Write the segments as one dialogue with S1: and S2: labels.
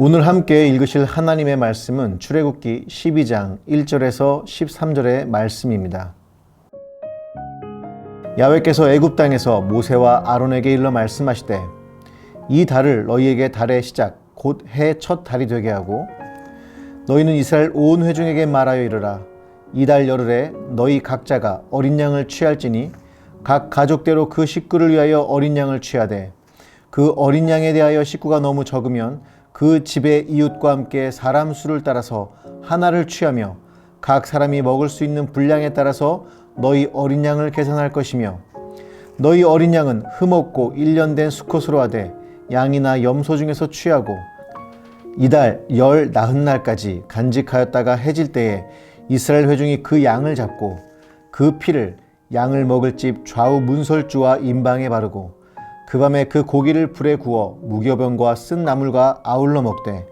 S1: 오늘 함께 읽으실 하나님의 말씀은 출애굽기 12장 1절에서 13절의 말씀입니다. 야훼께서 애굽 땅에서 모세와 아론에게 일러 말씀하시되 이 달을 너희에게 달의 시작 곧 해 첫 달이 되게 하고 너희는 이스라엘 온 회중에게 말하여 이르라. 이 달 열흘에 너희 각자가 어린 양을 취할지니 각 가족대로 그 식구를 위하여 어린 양을 취하되 그 어린 양에 대하여 식구가 너무 적으면 그 집의 이웃과 함께 사람 수를 따라서 하나를 취하며 각 사람이 먹을 수 있는 분량에 따라서 너희 어린 양을 계산할 것이며 너희 어린 양은 흠없고 1년 된 수컷으로 하되 양이나 염소 중에서 취하고 이달 열 나흔날까지 간직하였다가 해질 때에 이스라엘 회중이 그 양을 잡고 그 피를 양을 먹을 집 좌우 문설주와 임방에 바르고 그 밤에 그 고기를 불에 구워 무교병과 쓴 나물과 아울러 먹되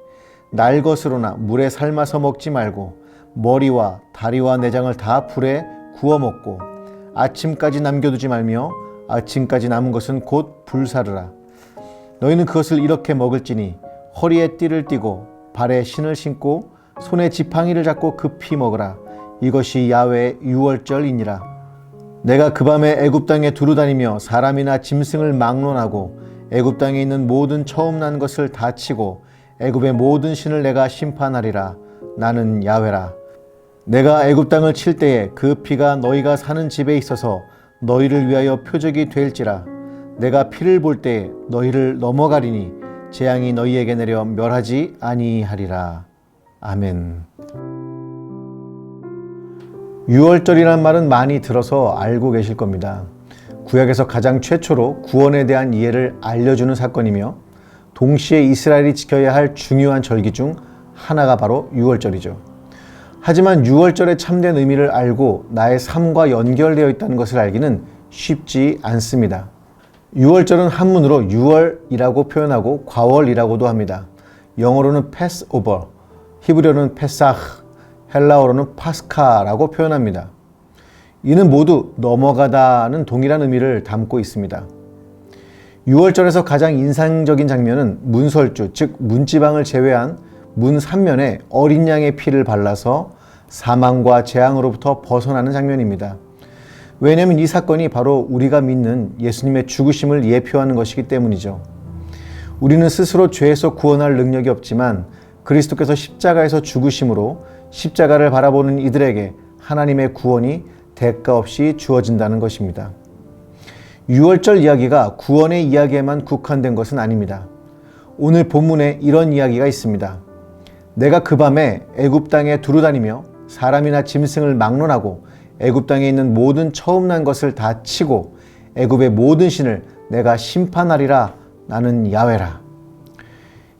S1: 날 것으로나 물에 삶아서 먹지 말고 머리와 다리와 내장을 다 불에 구워 먹고 아침까지 남겨두지 말며 아침까지 남은 것은 곧 불사르라. 너희는 그것을 이렇게 먹을지니 허리에 띠를 띠고 발에 신을 신고 손에 지팡이를 잡고 급히 먹으라. 이것이 야훼의 유월절이니라. 내가 그 밤에 애굽 땅에 두루다니며 사람이나 짐승을 막론하고 애굽 땅에 있는 모든 처음 난 것을 다 치고 애굽의 모든 신을 내가 심판하리라. 나는 야훼라. 내가 애굽 땅을 칠 때에 그 피가 너희가 사는 집에 있어서 너희를 위하여 표적이 될지라. 내가 피를 볼 때에 너희를 넘어가리니 재앙이 너희에게 내려 멸하지 아니하리라. 아멘. 유월절이라는 말은 많이 들어서 알고 계실 겁니다. 구약에서 가장 최초로 구원에 대한 이해를 알려주는 사건이며 동시에 이스라엘이 지켜야 할 중요한 절기 중 하나가 바로 유월절이죠. 하지만 유월절의 참된 의미를 알고 나의 삶과 연결되어 있다는 것을 알기는 쉽지 않습니다. 유월절은 한문으로 유월이라고 표현하고 과월이라고도 합니다. 영어로는 패스오버, 히브리어는 페사흐, 헬라어로는 파스카라고 표현합니다. 이는 모두 넘어가다는 동일한 의미를 담고 있습니다. 유월절에서 가장 인상적인 장면은 문설주, 즉 문지방을 제외한 문 3면에 어린 양의 피를 발라서 사망과 재앙으로부터 벗어나는 장면입니다. 왜냐하면 이 사건이 바로 우리가 믿는 예수님의 죽으심을 예표하는 것이기 때문이죠. 우리는 스스로 죄에서 구원할 능력이 없지만 그리스도께서 십자가에서 죽으심으로 십자가를 바라보는 이들에게 하나님의 구원이 대가 없이 주어진다는 것입니다. 유월절 이야기가 구원의 이야기에만 국한된 것은 아닙니다. 오늘 본문에 이런 이야기가 있습니다. 내가 그 밤에 애굽 땅에 두루다니며 사람이나 짐승을 막론하고 애굽 땅에 있는 모든 처음 난 것을 다 치고 애굽의 모든 신을 내가 심판하리라. 나는 야훼라.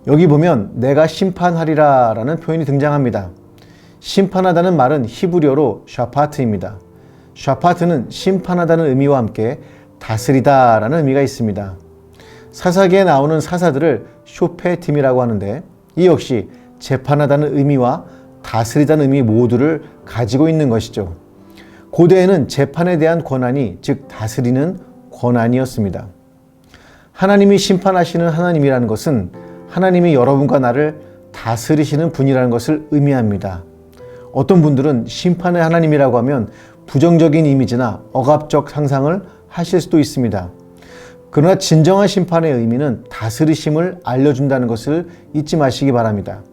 S1: 여기 보면 내가 심판하리라 라는 표현이 등장합니다. 심판하다는 말은 히브리어로 샤파트입니다. 샤파트는 심판하다는 의미와 함께 다스리다 라는 의미가 있습니다. 사사기에 나오는 사사들을 쇼페팀이라고 하는데 이 역시 재판하다는 의미와 다스리다는 의미 모두를 가지고 있는 것이죠. 고대에는 재판에 대한 권한이 즉 다스리는 권한이었습니다. 하나님이 심판하시는 하나님이라는 것은 하나님이 여러분과 나를 다스리시는 분이라는 것을 의미합니다. 어떤 분들은 심판의 하나님이라고 하면 부정적인 이미지나 억압적 상상을 하실 수도 있습니다. 그러나 진정한 심판의 의미는 다스리심을 알려준다는 것을 잊지 마시기 바랍니다.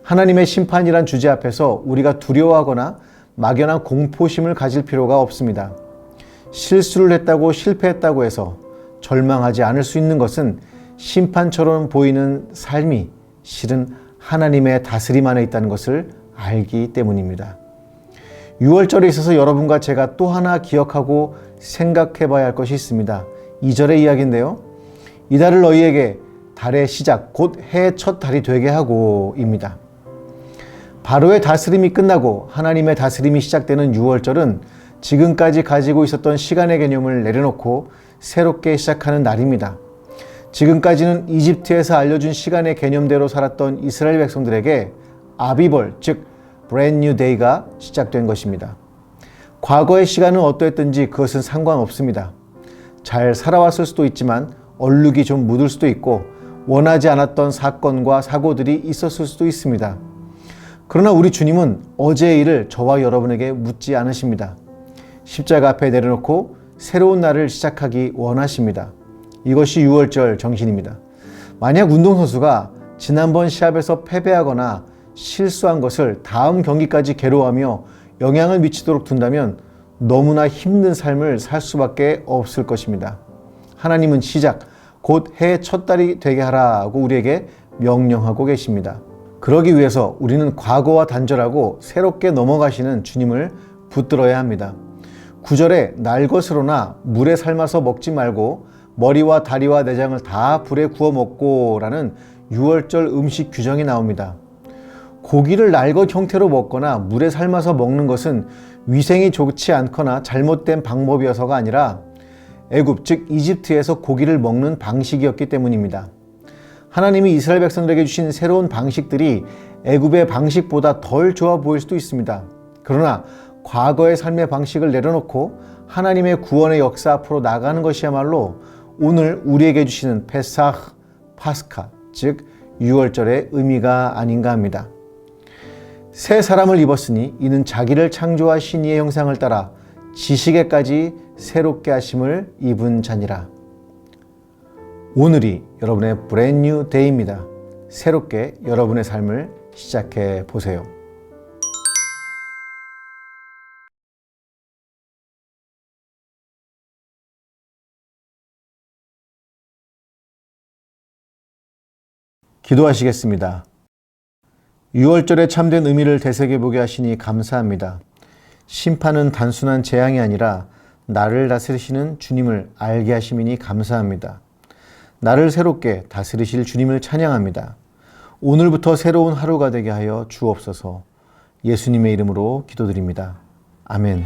S1: 하나님의 심판이란 주제 앞에서 우리가 두려워하거나 막연한 공포심을 가질 필요가 없습니다. 실수를 했다고 실패했다고 해서 절망하지 않을 수 있는 것은 심판처럼 보이는 삶이 실은 하나님의 다스림 안에 있다는 것을 알기 때문입니다. 유월절에 있어서 여러분과 제가 또 하나 기억하고 생각해 봐야 할 것이 있습니다. 2절의 이야기인데요. 이 달을 너희에게 달의 시작 곧 해의 첫 달이 되게 하고 입니다. 바로의 다스림이 끝나고 하나님의 다스림이 시작되는 유월절은 지금까지 가지고 있었던 시간의 개념을 내려놓고 새롭게 시작하는 날입니다. 지금까지는 이집트에서 알려준 시간의 개념대로 살았던 이스라엘 백성들에게 아비벌, 즉 Brand New Day가 시작된 것입니다. 과거의 시간은 어떠했든지 그것은 상관없습니다. 잘 살아왔을 수도 있지만 얼룩이 좀 묻을 수도 있고 원하지 않았던 사건과 사고들이 있었을 수도 있습니다. 그러나 우리 주님은 어제의 일을 저와 여러분에게 묻지 않으십니다. 십자가 앞에 내려놓고 새로운 날을 시작하기 원하십니다. 이것이 유월절 정신입니다. 만약 운동선수가 지난번 시합에서 패배하거나 실수한 것을 다음 경기까지 괴로워하며 영향을 미치도록 둔다면 너무나 힘든 삶을 살 수밖에 없을 것입니다. 하나님은 시작, 곧 해의 첫 달이 되게 하라고 우리에게 명령하고 계십니다. 그러기 위해서 우리는 과거와 단절하고 새롭게 넘어가시는 주님을 붙들어야 합니다. 9절에 날 것으로나 물에 삶아서 먹지 말고 머리와 다리와 내장을 다 불에 구워 먹고 라는 유월절 음식 규정이 나옵니다. 고기를 날것 형태로 먹거나 물에 삶아서 먹는 것은 위생이 좋지 않거나 잘못된 방법이어서가 아니라 애굽 즉 이집트에서 고기를 먹는 방식이었기 때문입니다. 하나님이 이스라엘 백성들에게 주신 새로운 방식들이 애굽의 방식보다 덜 좋아 보일 수도 있습니다. 그러나 과거의 삶의 방식을 내려놓고 하나님의 구원의 역사 앞으로 나가는 것이야말로 오늘 우리에게 주시는 페사흐, 파스카, 즉 유월절의 의미가 아닌가 합니다. 새 사람을 입었으니 이는 자기를 창조하신 이의 형상을 따라 지식에까지 새롭게 하심을 입은 자니라. 오늘이 여러분의 브랜뉴 데이입니다. 새롭게 여러분의 삶을 시작해 보세요. 기도하시겠습니다. 유월절의 참된 의미를 되새겨보게 하시니 감사합니다. 심판은 단순한 재앙이 아니라 나를 다스리시는 주님을 알게 하심이니 감사합니다. 나를 새롭게 다스리실 주님을 찬양합니다. 오늘부터 새로운 하루가 되게 하여 주옵소서. 예수님의 이름으로 기도드립니다. 아멘.